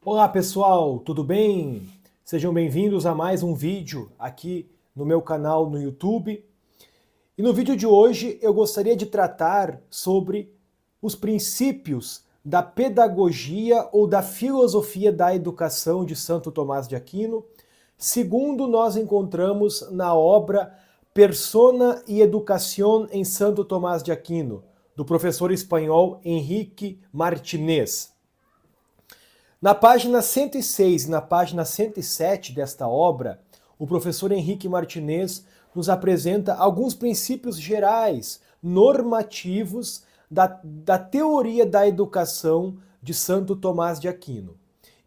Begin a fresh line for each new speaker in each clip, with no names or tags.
Olá pessoal, tudo bem? Sejam bem-vindos a mais um vídeo aqui no meu canal no YouTube. E no vídeo de hoje eu gostaria de tratar sobre os princípios da pedagogia ou da filosofia da educação de Santo Tomás de Aquino, segundo nós encontramos na obra Persona e Educación em Santo Tomás de Aquino, do professor espanhol Henrique Martinez. Na página 106 e na página 107 desta obra, o professor Henrique Martinez nos apresenta alguns princípios gerais, normativos da teoria da educação de Santo Tomás de Aquino.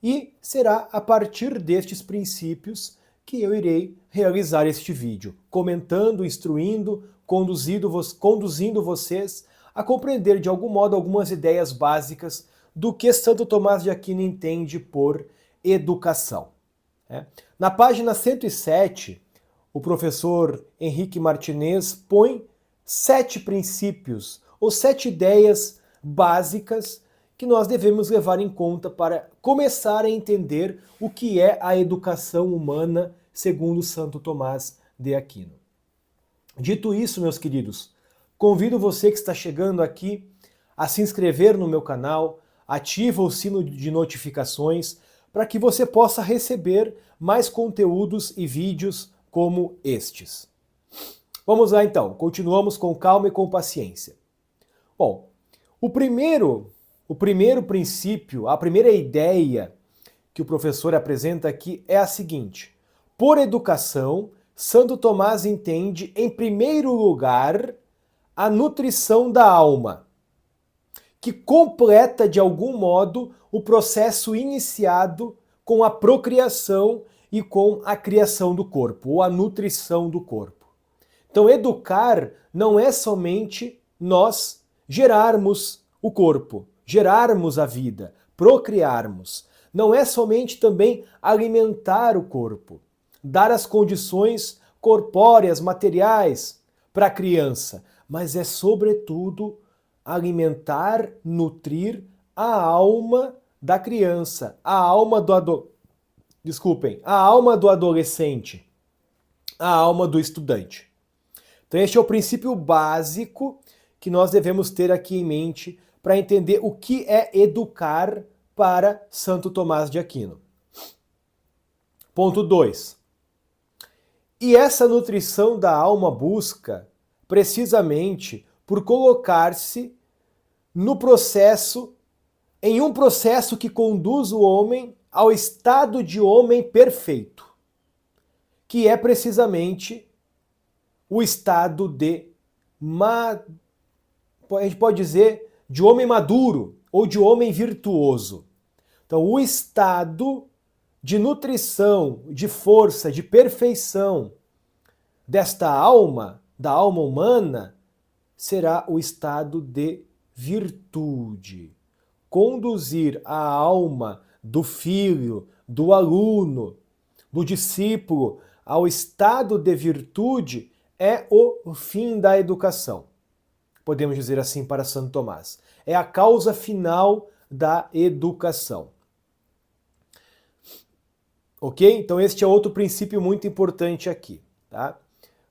E será a partir destes princípios que eu irei realizar este vídeo, comentando, instruindo, conduzindo vocês a compreender de algum modo algumas ideias básicas do que Santo Tomás de Aquino entende por educação. Na página 107, o professor Henrique Martinez põe 7 princípios ou 7 ideias básicas que nós devemos levar em conta para começar a entender o que é a educação humana segundo Santo Tomás de Aquino. Dito isso, meus queridos, convido você que está chegando aqui a se inscrever no meu canal, ativa o sino de notificações para que você possa receber mais conteúdos e vídeos como estes. Vamos lá então, continuamos com calma e com paciência. Bom, o primeiro princípio, a primeira ideia que o professor apresenta aqui é a seguinte: por educação, Santo Tomás entende, em primeiro lugar, a nutrição da alma, que completa de algum modo o processo iniciado com a procriação e com a criação do corpo, ou a nutrição do corpo. Então, educar não é somente nós gerarmos o corpo, gerarmos a vida, procriarmos. Não é somente também alimentar o corpo, dar as condições corpóreas, materiais para a criança, mas é sobretudo alimentar, nutrir a alma da criança, a alma do a alma do adolescente, a alma do estudante. Então este é o princípio básico que nós devemos ter aqui em mente para entender o que é educar para Santo Tomás de Aquino. Ponto 2. E essa nutrição da alma busca precisamente por colocar-se no processo, em um processo que conduz o homem ao estado de homem perfeito, que é precisamente o estado a gente pode dizer, de homem maduro ou de homem virtuoso. Então, o estado de nutrição, de força, de perfeição desta alma, da alma humana, será o estado de virtude. Conduzir a alma do filho, do aluno, do discípulo ao estado de virtude é o fim da educação. Podemos dizer assim para Santo Tomás. É a causa final da educação. Ok? Então este é outro princípio muito importante aqui. Tá?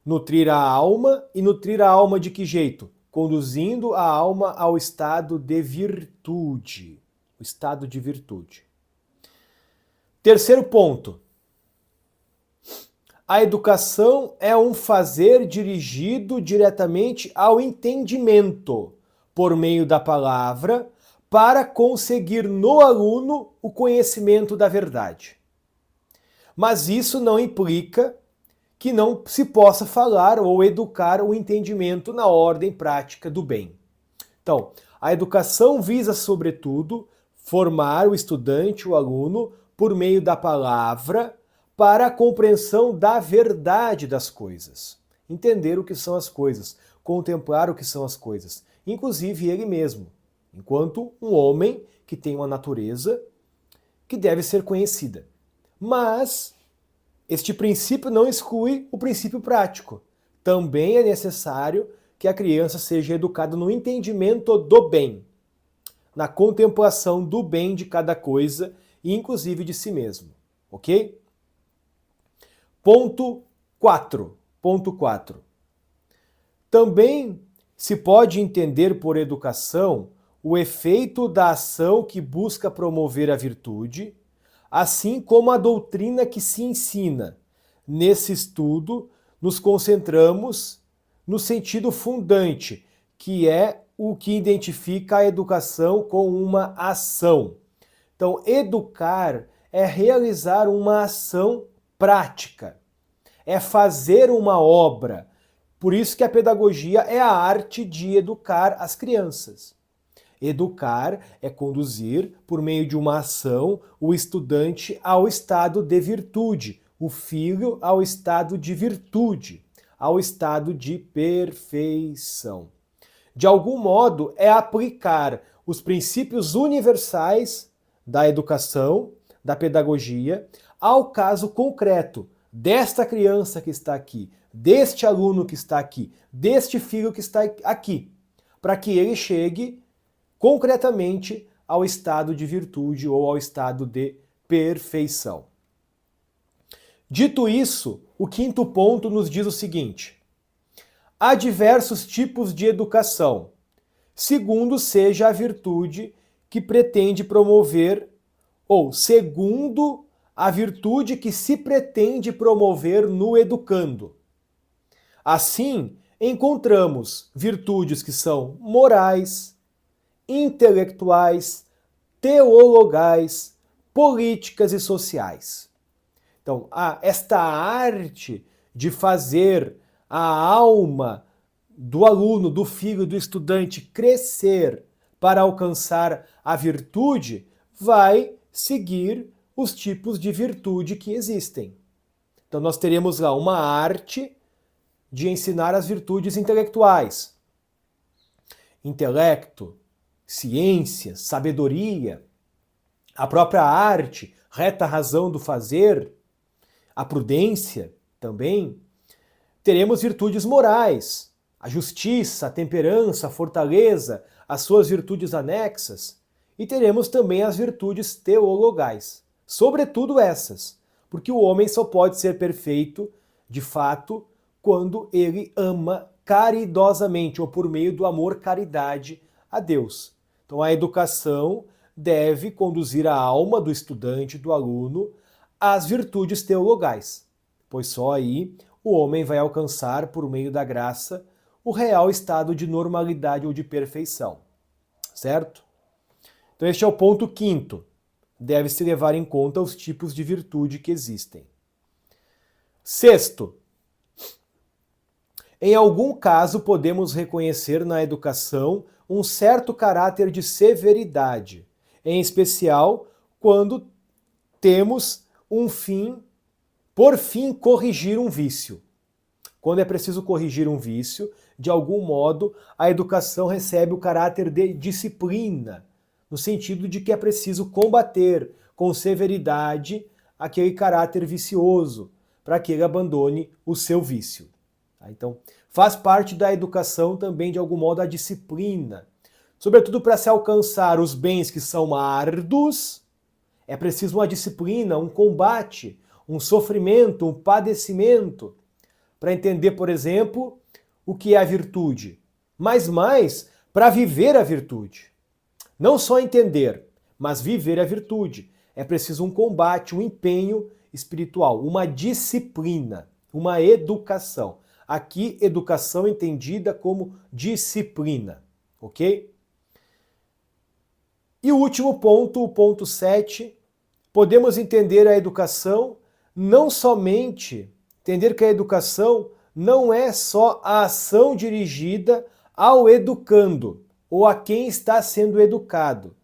Nutrir a alma, e nutrir a alma de que jeito? Conduzindo a alma ao estado de virtude. O estado de virtude. Terceiro ponto. A educação é um fazer dirigido diretamente ao entendimento, por meio da palavra, para conseguir no aluno o conhecimento da verdade. Mas isso não implica que não se possa falar ou educar o entendimento na ordem prática do bem. Então, a educação visa, sobretudo, formar o estudante, o aluno, por meio da palavra, para a compreensão da verdade das coisas. Entender o que são as coisas, contemplar o que são as coisas, inclusive ele mesmo, enquanto um homem que tem uma natureza que deve ser conhecida. Mas este princípio não exclui o princípio prático. Também é necessário que a criança seja educada no entendimento do bem, na contemplação do bem de cada coisa e inclusive de si mesmo, ok? Ponto 4. Também se pode entender por educação o efeito da ação que busca promover a virtude, assim como a doutrina que se ensina. Nesse estudo, nos concentramos no sentido fundante, que é o que identifica a educação com uma ação. Então, educar é realizar uma ação prática, é fazer uma obra. Por isso que a pedagogia é a arte de educar as crianças. Educar é conduzir, por meio de uma ação, o estudante ao estado de virtude, o filho ao estado de virtude, ao estado de perfeição. De algum modo, é aplicar os princípios universais da educação, da pedagogia, ao caso concreto desta criança que está aqui, deste aluno que está aqui, deste filho que está aqui, para que ele chegue concretamente ao estado de virtude ou ao estado de perfeição. Dito isso, o quinto ponto nos diz o seguinte: há diversos tipos de educação, segundo seja a virtude que pretende promover, ou segundo a virtude que se pretende promover no educando. Assim, encontramos virtudes que são morais, intelectuais, teologais, políticas e sociais. Então, esta arte de fazer a alma do aluno, do filho, do estudante crescer para alcançar a virtude vai seguir os tipos de virtude que existem. Então, nós teremos lá uma arte de ensinar as virtudes intelectuais. Intelecto, ciência, sabedoria, a própria arte, reta razão do fazer, a prudência também. Teremos virtudes morais, a justiça, a temperança, a fortaleza, as suas virtudes anexas. E teremos também as virtudes teologais, sobretudo essas, porque o homem só pode ser perfeito, de fato, quando ele ama caridosamente, ou por meio do amor-caridade a Deus. Então a educação deve conduzir a alma do estudante, do aluno, às virtudes teologais, pois só aí o homem vai alcançar, por meio da graça, o real estado de normalidade ou de perfeição. Certo? Então este é o ponto quinto. Deve-se levar em conta os tipos de virtude que existem. Sexto, em algum caso podemos reconhecer na educação um certo caráter de severidade, em especial quando temos por fim, corrigir um vício. Quando é preciso corrigir um vício, de algum modo, a educação recebe o caráter de disciplina, no sentido de que é preciso combater com severidade aquele caráter vicioso, para que ele abandone o seu vício. Então, faz parte da educação também, de algum modo, a disciplina. Sobretudo para se alcançar os bens que são árduos, é preciso uma disciplina, um combate, um sofrimento, um padecimento, para entender, por exemplo, o que é a virtude, mas mais para viver a virtude. Não só entender, mas viver a virtude. É preciso um combate, um empenho espiritual, uma disciplina, uma educação. Aqui, educação entendida como disciplina, ok? E o último ponto, o ponto 7, podemos entender a educação não somente, entender que a educação não é só a ação dirigida ao educando ou a quem está sendo educado,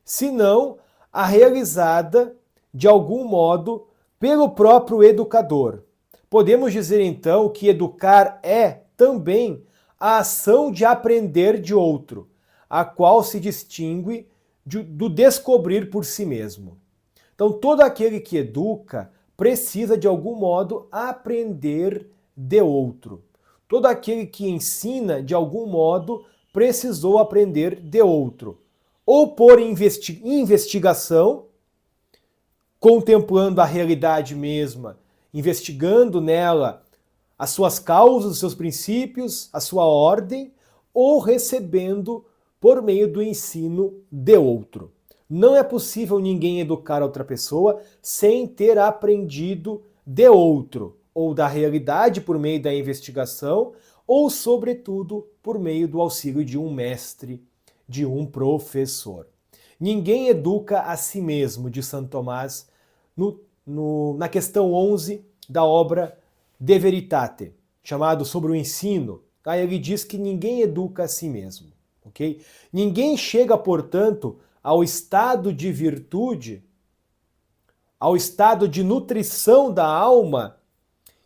senão a realizada, de algum modo, pelo próprio educador. Podemos dizer então que educar é também a ação de aprender de outro, a qual se distingue do descobrir por si mesmo. Então, todo aquele que educa precisa, de algum modo, aprender de outro. Todo aquele que ensina, de algum modo, precisou aprender de outro. Ou por investigação, contemplando a realidade mesma, investigando nela as suas causas, os seus princípios, a sua ordem, ou recebendo por meio do ensino de outro. Não é possível ninguém educar outra pessoa sem ter aprendido de outro, ou da realidade por meio da investigação, ou, sobretudo, por meio do auxílio de um mestre, de um professor. Ninguém educa a si mesmo, de Santo Tomás, na questão 11 da obra De Veritate, chamado Sobre o Ensino. Tá? Ele diz que ninguém educa a si mesmo. Okay? Ninguém chega, portanto, ao estado de virtude, ao estado de nutrição da alma,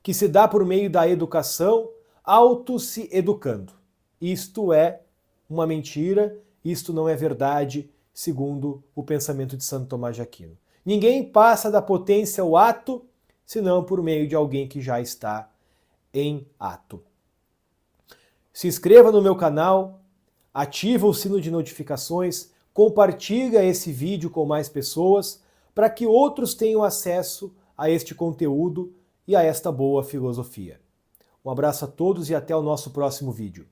que se dá por meio da educação, auto-se educando. Isto é uma mentira, isto não é verdade, segundo o pensamento de Santo Tomás de Aquino. Ninguém passa da potência ao ato, senão por meio de alguém que já está em ato. Se inscreva no meu canal, ativa o sino de notificações, compartilha esse vídeo com mais pessoas, para que outros tenham acesso a este conteúdo e a esta boa filosofia. Um abraço a todos e até o nosso próximo vídeo.